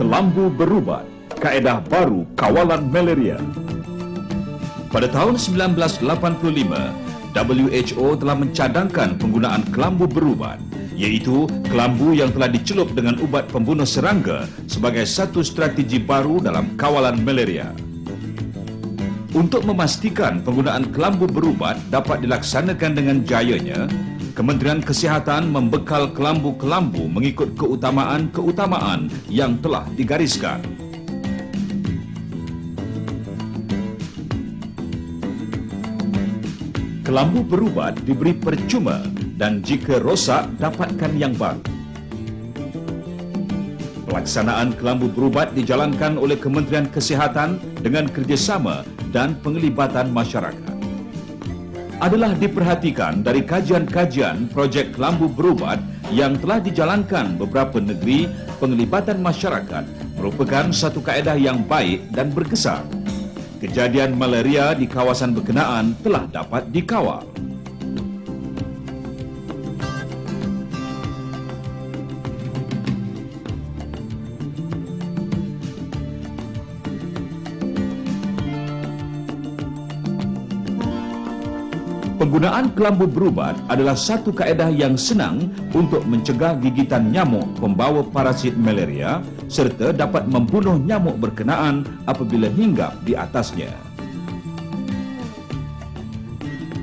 Kelambu berubat, kaedah baru kawalan malaria. Pada tahun 1985, WHO telah mencadangkan penggunaan kelambu berubat, iaitu kelambu yang telah dicelup dengan ubat pembunuh serangga sebagai satu strategi baru dalam kawalan malaria. Untuk memastikan penggunaan kelambu berubat dapat dilaksanakan dengan jayanya, Kementerian Kesihatan membekal kelambu-kelambu mengikut keutamaan-keutamaan yang telah digariskan. Kelambu berubat diberi percuma dan jika rosak dapatkan yang baru. Pelaksanaan kelambu berubat dijalankan oleh Kementerian Kesihatan dengan kerjasama dan penglibatan masyarakat. Adalah diperhatikan dari kajian-kajian projek kelambu berubat yang telah dijalankan beberapa negeri, penglibatan masyarakat merupakan satu kaedah yang baik dan berkesan. Kejadian malaria di kawasan berkenaan telah dapat dikawal. Penggunaan kelambu berubat adalah satu kaedah yang senang untuk mencegah gigitan nyamuk pembawa parasit malaria serta dapat membunuh nyamuk berkenaan apabila hinggap di atasnya.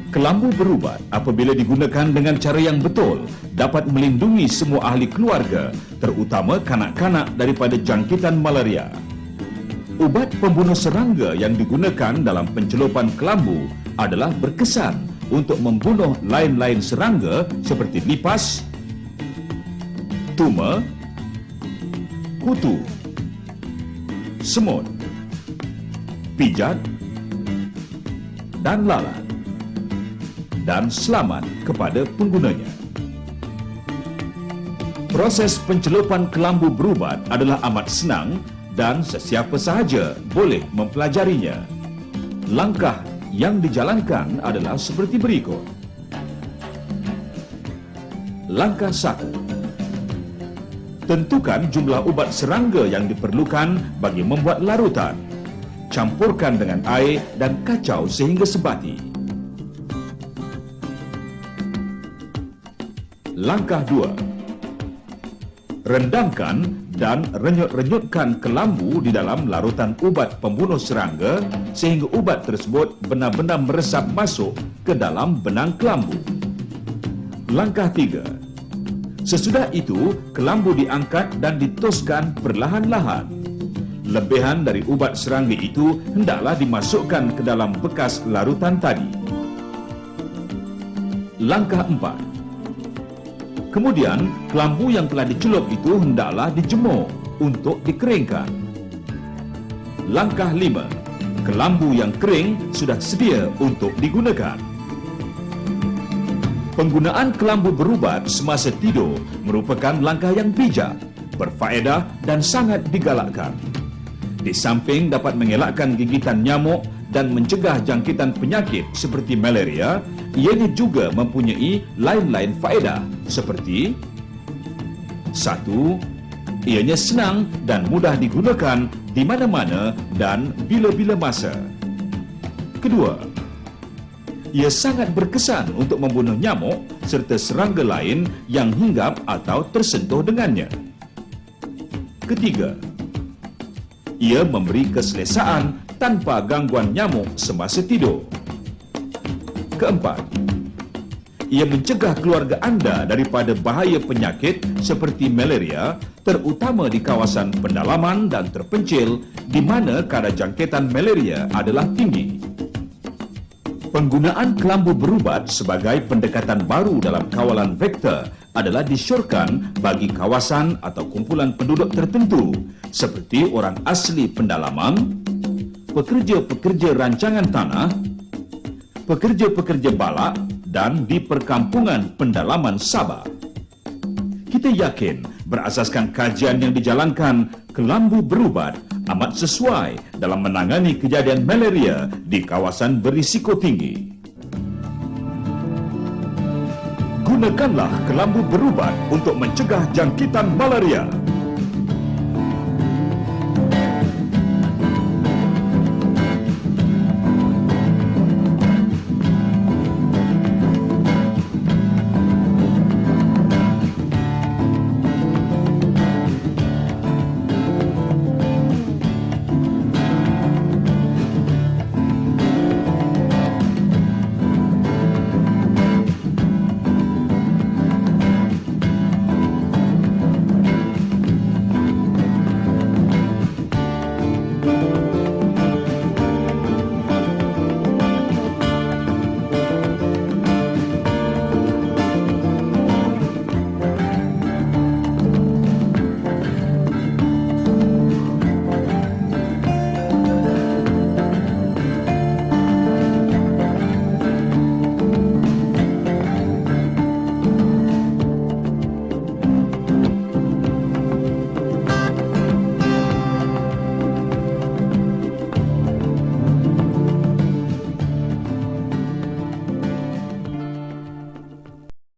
Kelambu berubat apabila digunakan dengan cara yang betul dapat melindungi semua ahli keluarga, terutama kanak-kanak daripada jangkitan malaria. Ubat pembunuh serangga yang digunakan dalam pencelupan kelambu adalah berkesan untuk membunuh lain-lain serangga seperti lipas, tuma, kutu, semut, pijat, dan lalat, dan selamat kepada penggunanya. Proses pencelupan kelambu berubat adalah amat senang dan sesiapa sahaja boleh mempelajarinya. Langkah yang dijalankan adalah seperti berikut. Langkah 1. Tentukan jumlah ubat serangga yang diperlukan bagi membuat larutan. Campurkan dengan air dan kacau sehingga sebati. Langkah 2. Rendangkan dan renyut-renyutkan kelambu di dalam larutan ubat pembunuh serangga sehingga ubat tersebut benar-benar meresap masuk ke dalam benang kelambu. Langkah 3. Sesudah itu, kelambu diangkat dan ditoskan perlahan-lahan. Lebihan dari ubat serangga itu hendaklah dimasukkan ke dalam bekas larutan tadi. Langkah 4. Kemudian, kelambu yang telah dicelup itu hendaklah dijemur untuk dikeringkan. Langkah 5. Kelambu yang kering sudah sedia untuk digunakan. Penggunaan kelambu berubat semasa tidur merupakan langkah yang bijak, berfaedah dan sangat digalakkan. Di samping dapat mengelakkan gigitan nyamuk dan mencegah jangkitan penyakit seperti malaria, ianya juga mempunyai lain-lain faedah seperti 1. Ianya senang dan mudah digunakan di mana-mana dan bila-bila masa. 2. Ia sangat berkesan untuk membunuh nyamuk serta serangga lain yang hinggap atau tersentuh dengannya. 3. Ia memberi keselesaan tanpa gangguan nyamuk semasa tidur. 4. Ia mencegah keluarga anda daripada bahaya penyakit seperti malaria, terutama di kawasan pendalaman dan terpencil di mana kadar jangkitan malaria adalah tinggi. Penggunaan kelambu berubat sebagai pendekatan baru dalam kawalan vektor adalah disyorkan bagi kawasan atau kumpulan penduduk tertentu seperti orang asli pendalaman, pekerja-pekerja rancangan tanah, pekerja-pekerja balak dan di perkampungan pendalaman Sabah. Kita yakin berasaskan kajian yang dijalankan, kelambu berubat amat sesuai dalam menangani kejadian malaria di kawasan berisiko tinggi. Gunakanlah kelambu berubat untuk mencegah jangkitan malaria.